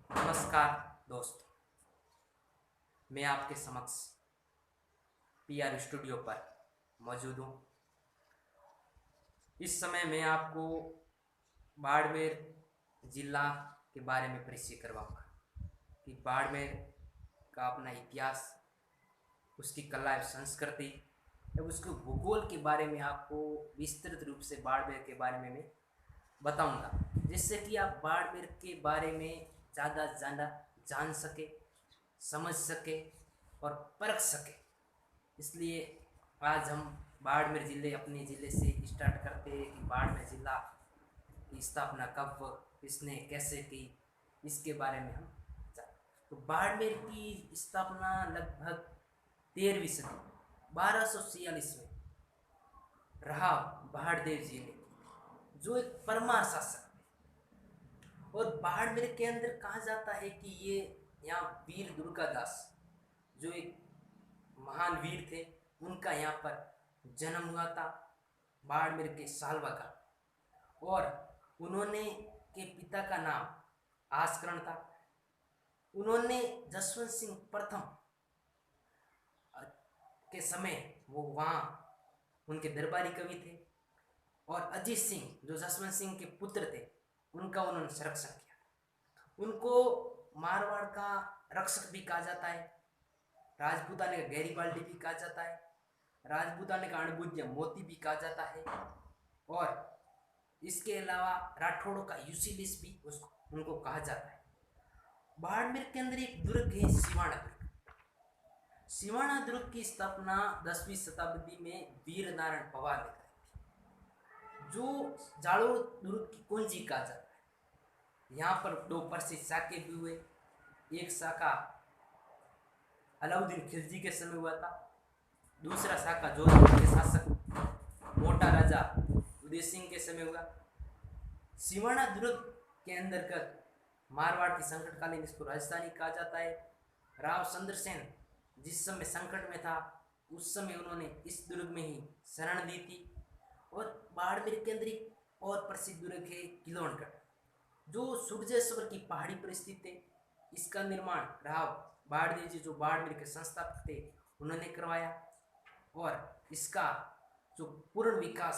नमस्कार दोस्त, मैं आपके समक्ष पीआर स्टूडियो पर मौजूद हूँ। इस समय मैं आपको बाड़मेर जिला के बारे में परिचय करवाऊंगा कि बाड़मेर का अपना इतिहास, उसकी कला एवं संस्कृति एवं उसके भूगोल के बारे में आपको विस्तृत रूप से बाड़मेर के बारे में मैं बताऊंगा, जिससे कि आप बाड़मेर के बारे में ज़्यादा जान सके, समझ सके और परख सके। इसलिए आज हम बाड़मेर ज़िले अपने ज़िले से स्टार्ट करते हैं कि बाड़मेर ज़िला की स्थापना कब, किसने, कैसे की, इसके बारे में हम जान। तो बाड़मेर की स्थापना लगभग 13वीं सदी 1246 में रहा बहाड़देव जी ने, जो एक परमार शासक थे। और बाड़मेर के अंदर कहा जाता है कि ये यहाँ वीर दुर्गादास, जो एक महान वीर थे, उनका यहाँ पर जन्म हुआ था बाड़मेर के सालवा का। और उन्होंने के पिता का नाम आस्करण था। उन्होंने जसवंत सिंह प्रथम के समय वो वहाँ उनके दरबारी कवि थे, और अजीत सिंह जो जसवंत सिंह के पुत्र थे, उनका उन्होंने संरक्षण किया। उनको मारवाड़ का रक्षक भी कहा जाता है, राजपूताने का गहरी बाल्टी भी कहा जाता है, राजपूताने का अणबुद्ध मोती भी कहा जाता है, और इसके अलावा राठौड़ों का यूसिलिस भी उसको उनको कहा जाता है। बाड़मेर के अंदर एक दुर्ग है, सिवाना दुर्ग। सिवाना दुर्ग की स्थापना 10वीं शताब्दी में वीर नारायण पवार ने करी थी, जो जालोर दुर्ग की कुंजी कहा जाता है। यहाँ पर 2 प्रसिद्ध शाखे भी हुए। एक शाखा अलाउद्दीन खिलजी के समय हुआ था, दूसरा शाखा जोधपुर के शासक मोटा राजा उदय सिंह के समय हुआ। सिवाना दुर्ग के अंतर्गत मारवाड़ की संकटकालीन इसको राजधानी कहा जाता है। राव चंद्रसेन जिस समय संकट में था, उस समय उन्होंने इस दुर्ग में ही शरण ली थी। और बाड़मेर के अंदर एक और प्रसिद्ध दुर्ग है किलोनगढ़, जो सूरजेश्वर की पहाड़ी पर स्थित है। इसका निर्माण राव बाड़देव जी, जो बाड़मेर के संस्थापक थे, उन्होंने करवाया। और इसका जो पूर्ण विकास,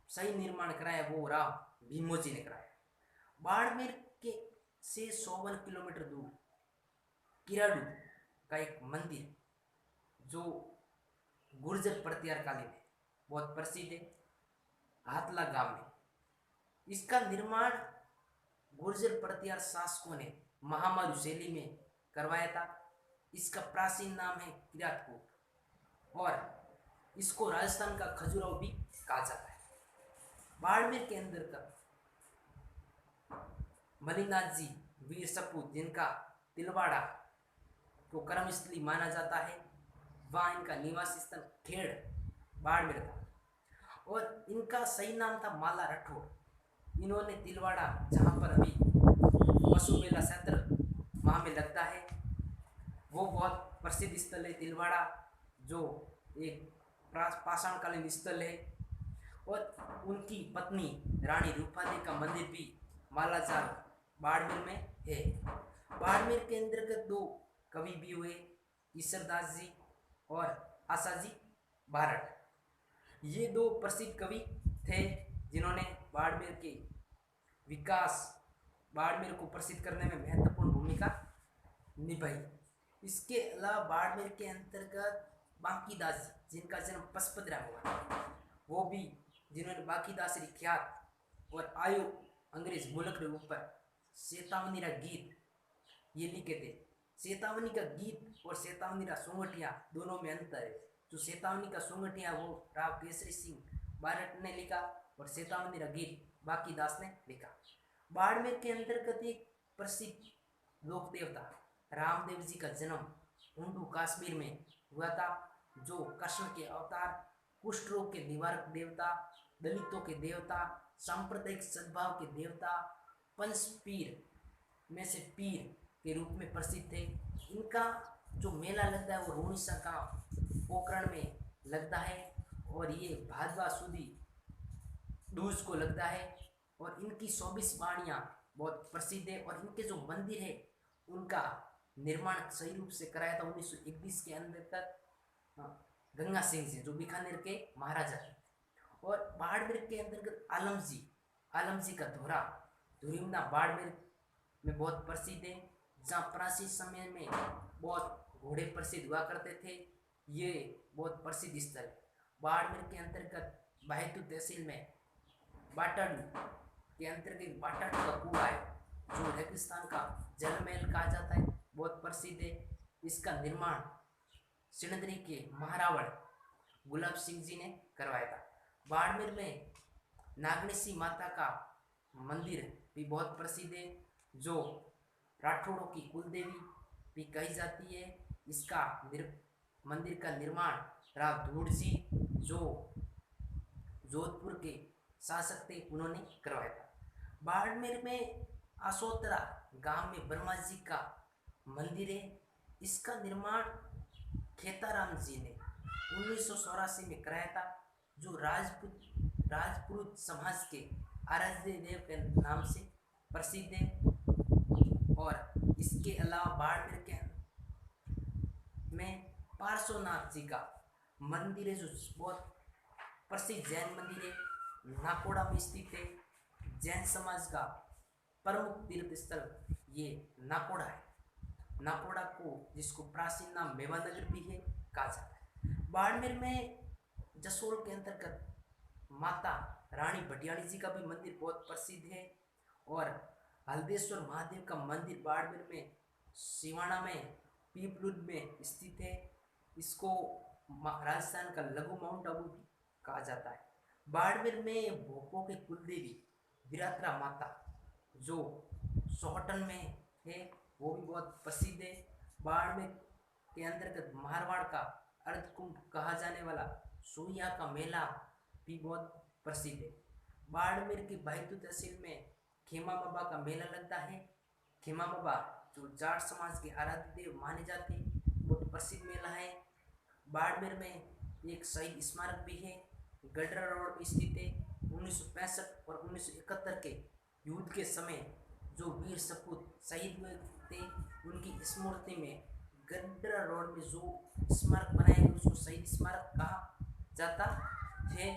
सही निर्माण कराया, वो राव भीमोजी ने कराया। बाड़मेर के से 51 किलोमीटर दूर किराडू का एक मंदिर, जो गुर्जर प्रतिहार कालीन है, बहुत प्रसिद्ध है, हाथला गांव में। इसका निर्माण गुर्जर प्रतिहार शासकों ने महामारू शैली में करवाया था। इसका प्राचीन नाम है किरातकोट, और इसको राजस्थान का खजुराहो भी कहा जाता है। बाड़मेर के अंदर का मलिनाथ जी वीर सपूत, जिनका तिलवाड़ा को कर्मस्थली माना जाता है, वहाँ इनका निवास स्थल खेड़ बाड़मेर था। और इनका सही नाम था माला राठौड़। इन्होंने तिलवाड़ा, जहाँ पर अभी पशु मेला क्षेत्र वहाँ में लगता है, वो बहुत प्रसिद्ध स्थल है तिलवाड़ा, जो एक पाषाणकालीन स्थल है। और उनकी पत्नी रानी रूपादेवी का मंदिर भी मालाजाल बाड़मेर में है। बाड़मेर के अंतर्गत 2 कवि भी हुए, ईश्वरदास जी और आशाजी बारट। ये 2 प्रसिद्ध कवि थे, जिन्होंने बाड़मेर के विकास, बाड़मेर को प्रसिद्ध करने में महत्वपूर्ण भूमिका निभाई। इसके अलावा बाड़मेर के अंतर्गत बांकीदास, जिनका जन्म पचपदरा हुआ, वो भी, जिन्होंने बांकीदासरी ख्यात और आयो अंग्रेज मुल्क के ऊपर चेतावनी का गीत ये लिखे थे। चेतावनी का गीत और चेतावनी का सोंगटिया दोनों में अंतर है। जो चेतावनी का सोंगटिया वो राव केसरी सिंह बारट ने लिखा, और चेतावनी का गीत बांकीदास ने लिखा। बाड़मेर के अंतर्गत एक प्रसिद्ध लोक देवता रामदेव जी का जन्म उंडू कश्मीर में हुआ था, जो कृष्ण के अवतार, कुष्ठ रोग के निवारक देवता, दलितों के देवता, सांप्रदायिक सद्भाव के देवता, पंच पीर में से पीर के रूप में प्रसिद्ध थे। इनका जो मेला लगता है वो रोनिसा का पोखरण में लगता है, और ये भादवा सुदी दूज को लगता है। और इनकी 24 वाणियाँ बहुत प्रसिद्ध है। और इनके जो मंदिर है उनका निर्माण सही रूप से कराया था 1921 के अंतर्गत गंगा सिंह जी, जो बीकानेर के महाराजा थे। और बाड़मेर के अंतर्गत आलम जी का धोरा धुरिमना बाड़मेर में बहुत प्रसिद्ध है, जहाँ प्राचीन समय में बहुत घोड़े प्रसिद्ध हुआ करते थे। ये बहुत प्रसिद्ध स्थल है। बाड़मेर के अंतर्गत बाहेतू तहसील में बाटन के अंतर्गत बाटन का कुआं है, जो रेगिस्तान का जल महल कहा जाता है, बहुत प्रसिद्ध है। इसका निर्माण सिणधरी के महारावण गुलाब सिंह जी ने करवाया था। बाड़मेर में नागनेशी माता का मंदिर भी बहुत प्रसिद्ध है, जो राठौड़ों की कुलदेवी भी कही जाती है। इसका मंदिर का निर्माण राव धूड़ जी, जो जोधपुर के शासक थे, उन्होंने करवाया था। बाड़मेर में आसोतरा गांव में ब्रह्मा जी का मंदिर है। इसका निर्माण खेताराम जी ने 1984 में कराया था, जो राजपूत समाज के आराध्य देव के नाम से प्रसिद्ध है। और इसके अलावा बाड़मेर के में पार्श्वनाथ जी का मंदिर है, जो बहुत प्रसिद्ध जैन मंदिर है, नाकोड़ा में स्थित है। जैन समाज का प्रमुख तीर्थ स्थल ये नाकोड़ा है। नाकोड़ा को, जिसको प्राचीन नाम मेवानगर भी है, कहा जाता है। बाड़मेर में जसोल के अंतर्गत माता रानी भटियाणी जी का भी मंदिर बहुत प्रसिद्ध है। और हल्देश्वर महादेव का मंदिर बाड़मेर में सिवाना में पीपलुद में स्थित है। इसको राजस्थान का लघु माउंट आबू भी कहा जाता है। बाड़मेर में भोपों के कुलदेवी विरात्रा माता, जो सोहटन में है, वो भी बहुत प्रसिद्ध है। बाड़मेर के अंतर्गत मारवाड़ का अर्धकुंभ कहा जाने वाला सोया का मेला भी बहुत प्रसिद्ध है। बाड़मेर की बायतू तहसील में खेमा बाबा का मेला लगता है। खेमा बाबा, जो जाट समाज के आराध्य देव माने जाते, बहुत प्रसिद्ध मेला है। बाड़मेर में एक शहीद स्मारक भी है, गडरा रोड पर स्थित है। 1965 और 1971 के युद्ध के समय जो वीर सपूत शहीद हुए थे, उनकी स्मृति में गडरा रोड में जो स्मारक बनाया गया, उसको शहीद स्मारक कहा जाता है।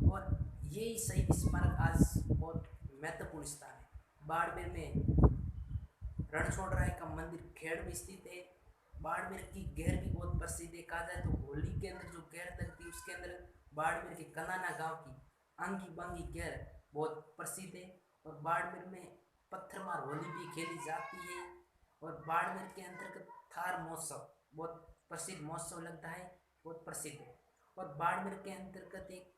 और यही शहीद स्मारक आज बहुत महत्वपूर्ण स्थान है। बाड़मेर में रणछोड़ राय का मंदिर खेड़ में स्थित है। बाड़मेर की गैर भी बहुत प्रसिद्ध है। कहा जाए तो होली के अंदर जो गैर लगती है, उसके अंदर बाड़मेर के कनाना गांव की आंगी बांगी गैर बहुत प्रसिद्ध है। और बाड़मेर में पत्थरमार होली भी खेली जाती है। और बाड़मेर के अंतर्गत थार महोत्सव बहुत प्रसिद्ध महोत्सव लगता है, बहुत प्रसिद्ध है। और बाड़मेर के अंतर्गत एक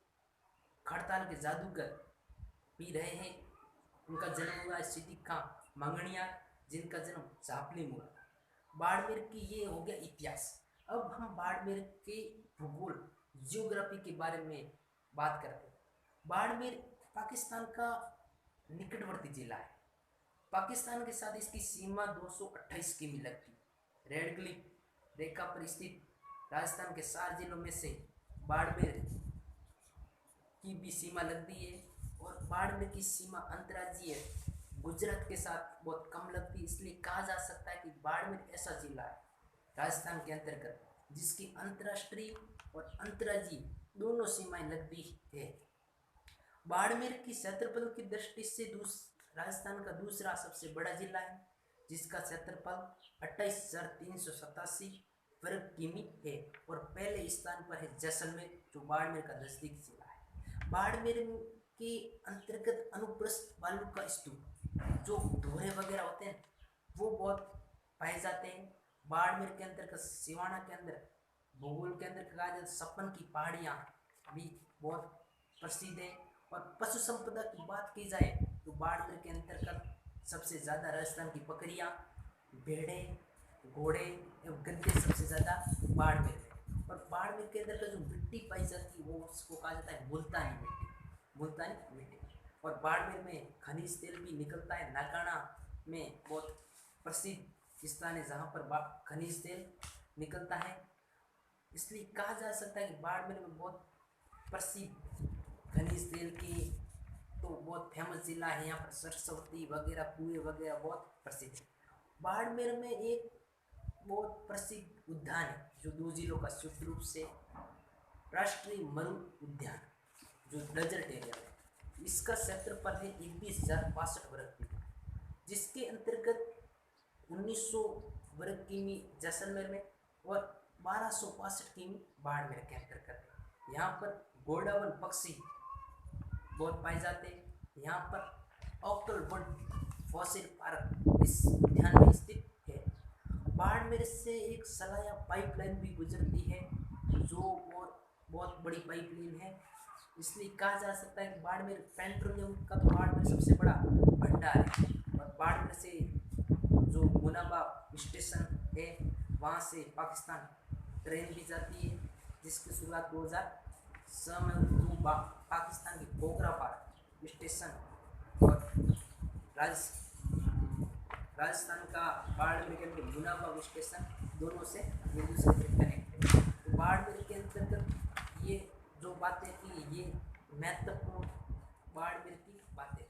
खड़ताल के जादूगर भी रहे हैं। उनका जन्म हुआ सिद्दीक खां मंगनिया, जिनका जन्म झापली में हुआ। बाड़मेर की ये हो गया इतिहास। अब हम बाड़मेर के भूगोल जियोग्राफी के बारे में बात करते हैं। बाड़मेर पाकिस्तान का निकटवर्ती जिला है। पाकिस्तान के साथ इसकी सीमा 228 किमी लगती है। रेड क्लिफ रेखा पर स्थित राजस्थान के 4 जिलों में से बाड़मेर की भी सीमा लगती है। और बाड़मेर की सीमा अंतर्राज्यीय गुजरात के साथ बहुत कम लगती है। इसलिए कहा जा सकता है कि बाड़मेर ऐसा जिला है राजस्थान के अंतर्गत जिसकी अंतर्राष्ट्रीय और अंतर्राज्यीय दोनों सीमाएं लगती है। बाड़मेर की क्षेत्रफल की दृष्टि से राजस्थान का दूसरा सबसे बड़ा जिला है, जिसका क्षेत्रफल 28,387 वर्ग किमी है। और पहले स्थान पर है जैसलमेर, जो बाड़मेर का नजदीक जिला है। बाड़मेर के अंतर्गत अनुप्रस्थ बालू का स्तूप, जो धोरे वगैरह होते हैं, वो बहुत पाए जाते हैं। बाड़मेर के अंतर्गत सिवाना के अंदर भूगोल के अंदर कहा जाए सपन की पहाड़ियाँ भी बहुत प्रसिद्ध है। और पशु संपदा की बात की जाए तो बाड़मेर के अंतर्गत सबसे ज़्यादा राजस्थान की बकरियाँ, भेड़े, घोड़े एवं गद्दे सबसे ज़्यादा बाड़मेर में। और बाड़मेर के अंदर का जो मिट्टी पाई जाती है, वो उसको कहा जाता है मुल्तानी मिट्टी। और बाड़मेर में खनिज तेल भी निकलता है। नाकाना में बहुत प्रसिद्ध स्थान है जहाँ पर खनिज तेल निकलता है। इसलिए कहा जा सकता है कि बाड़मेर में बहुत प्रसिद्ध खनिज तेल के तो बहुत फेमस जिला है, यहाँ पर सरस्वती वगैरह कुएं वगैरह बहुत प्रसिद्ध है। बाड़मेर में एक बहुत प्रसिद्ध उद्यान है जो 2 जिलों का संयुक्त रूप से राष्ट्रीय मरु उद्यान जो डेजर्ट एरिया है। इसका क्षेत्रफल है 21,062 वर्ग किमी, जिसके अंतर्गत 1900 वर्ग किमी जैसलमेर में और 1265 किमी बाड़मेर के अंतर्गत है। यहाँ पर गोल्डन पक्षी बहुत पाए जाते हैं। यहाँ पर ओक्टल बर्ड फॉसिल पार्क इस उद्यान में स्थित है। बाड़मेर से एक सलाया पाइपलाइन भी गुजरती है जो बहुत बड़ी पाइपलाइन है, इसलिए कहा जा सकता है कि बाड़मेर पेट्रोलियम का तो बाड़मेर सबसे बड़ा भंडार है। और बाड़मेर से जो मुनाबा स्टेशन है वहाँ से पाकिस्तान ट्रेन भी जाती है, जिसकी शुरुआत 2006 में हुई। पाकिस्तान की कोकरापार स्टेशन और राजस्थान का बाड़मेर के अंदर मुनाबा स्टेशन दोनों से एक दूसरे से कनेक्ट है। तो बाड़मेर के अंतर्गत ये जो बातें थी ये महत्वपूर्ण बाड़मेर की बातें